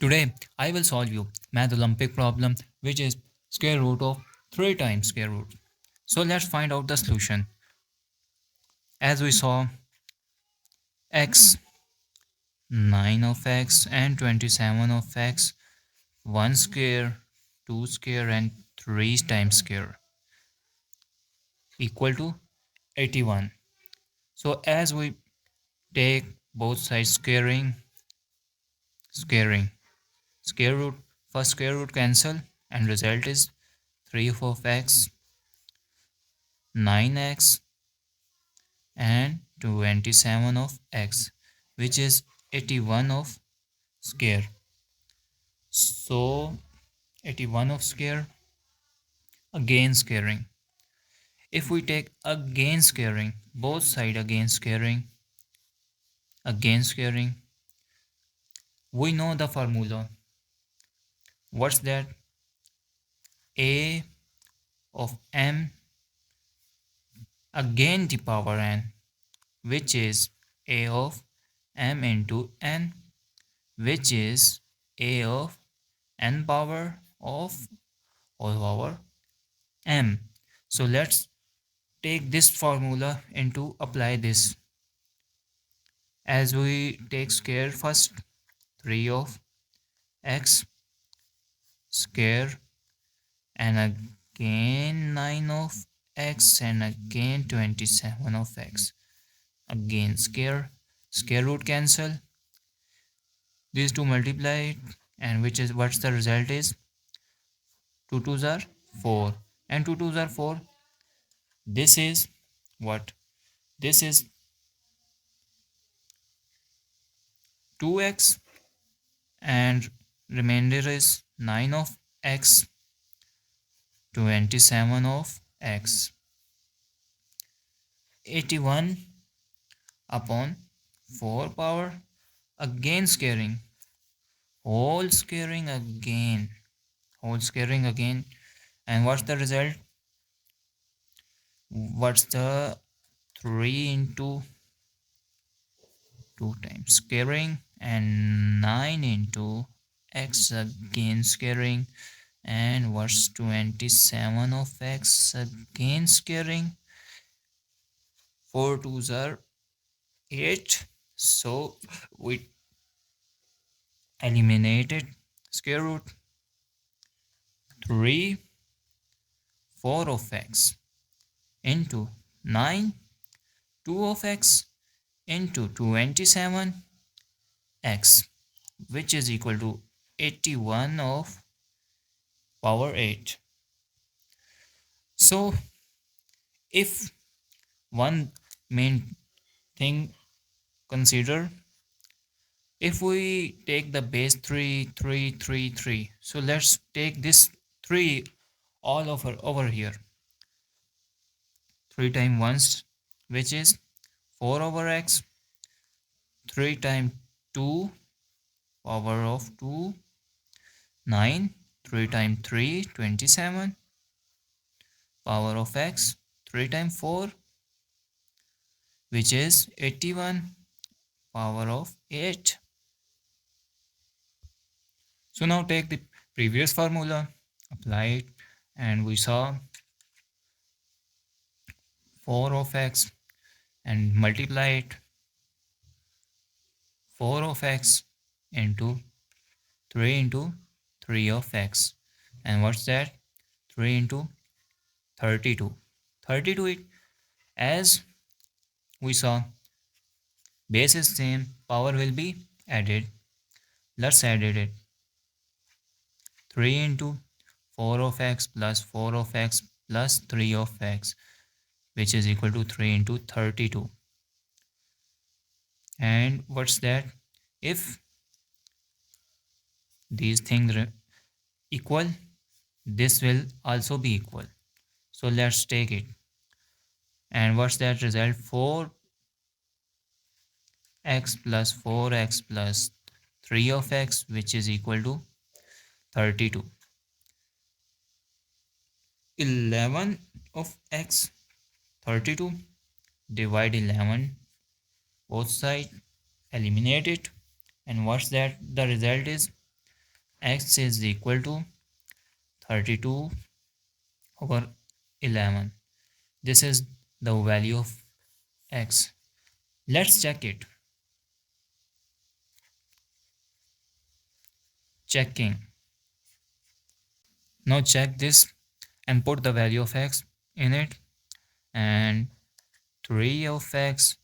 Today I will solve you Math Olympic problem which is square root of 3 times square root. So let's find out the solution. As we saw x 9 of x and 27 of x 1 square 2 square and 3 times square equal to 81. So as we take both sides squaring square root, first square root cancel and result is 3 of x 9x and 27 of x which is 81 of square. So 81 of square again squaring. If we take again squaring, both side again squaring, we know the formula. What's that? A of m again the power n, which is a of m into n, which is a of n power of all power m. So let's take this formula into apply this. As we take square first, 3 of x square and again 9 of x and again 27 of x. Again square root cancel. These two multiply and which is what's the result is 2 2s are 4 and 2 2s are 4. This is what? This is 2x and remainder is 9 of x 27 of x 81 upon 4 power again whole squaring again and what's the result? What's the 3 into 2 times squaring and 9 into x again squaring and what's 27 of x again squaring. 4 2s are 8, so we eliminated square root. 3 4 of x into 9 2 of x into 27 x which is equal to 81 of power 8. So if one main thing consider, if we take the base 3 3 3 3, so let's take this 3 all over here. 3 times 1 which is 4 over x, 3 times 2 power of 2 9, 3 times 3 27 power of x, 3 times 4 which is 81 power of 8. So now take the previous formula, apply it, and we saw 4 of x and multiply it 4 of x into 3 into 3 of x and what's that? 3 into 32. 32 it as we saw base is same, power will be added. Let's add it. 3 into 4 of x plus 4 of x plus 3 of x which is equal to 3 into 32. And what's that? If these things are equal, this will also be equal. So let's take it. And what's that result? 4x plus 4x plus 3 of x which is equal to 32. 11 of x 32, divide 11 both sides, eliminate it, and what's that? The result is x is equal to 32 over 11. This is the value of x. Let's check it. Checking. Now check this and put the value of x in it, and 3 of x,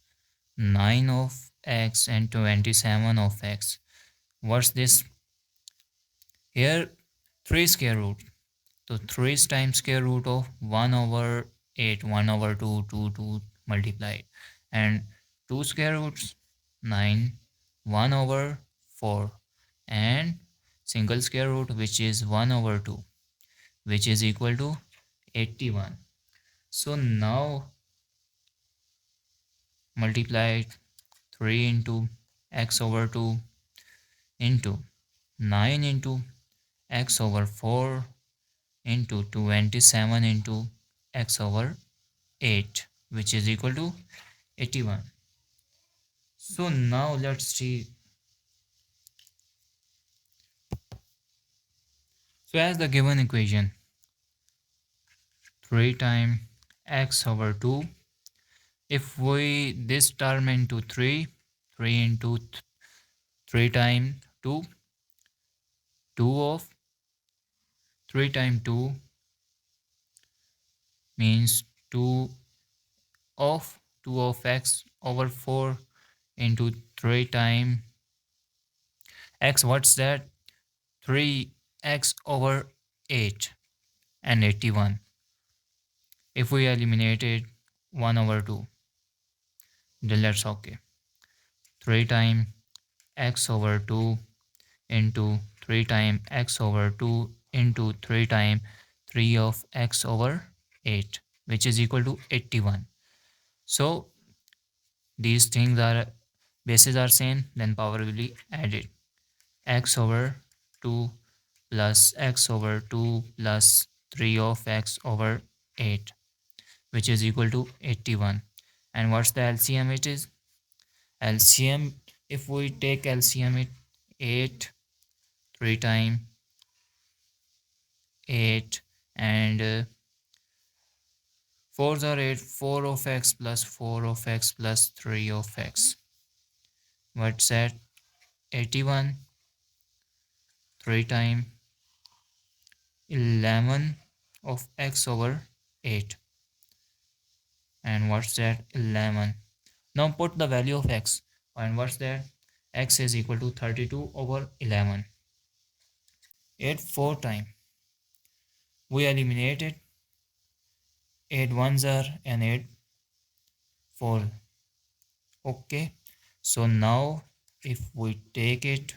9 of x, and 27 of x. What's this? Here 3 square root. So 3 times square root of 1 over 8, 1 over 2, 2, 2 multiplied. And 2 square roots, 9, 1 over 4. And single square root, which is 1 over 2, which is equal to 81. So now multiply 3 into x over 2 into 9 into x over 4 into 27 into x over 8, which is equal to 81. So now let's see. So as the given equation, 3 times x over 2, if we this term into 3, 3 into 3 times 2, 2 of 3 times 2 means 2 of x over 4 into 3 times x. What's that? 3x over 8 and 81. If we eliminated 1 over 2, then let's okay. 3 times x over 2 into 3 times x over 2 into 3 times 3 of x over 8, which is equal to 81. So these things are bases are same, then power will be added. X over 2 plus x over 2 plus 3 of x over 8, which is equal to 81. And what's the LCM? It is LCM. If we take LCM, it 8, 3 times 8, and 4s are 8, 4 of x plus 4 of x plus 3 of x. What's that? 81. 3 times 11 of x over 8. And what's that? 11. Now put the value of x. And what's that? X is equal to 32 over 11. 8 4 times. We eliminated 8 ones are and 8 4. Okay. So now if we take it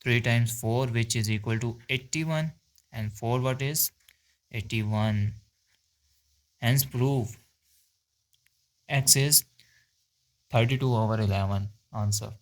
3 times 4, which is equal to 81, and 4 what is 81. Hence prove x is 32 over 11. Answer.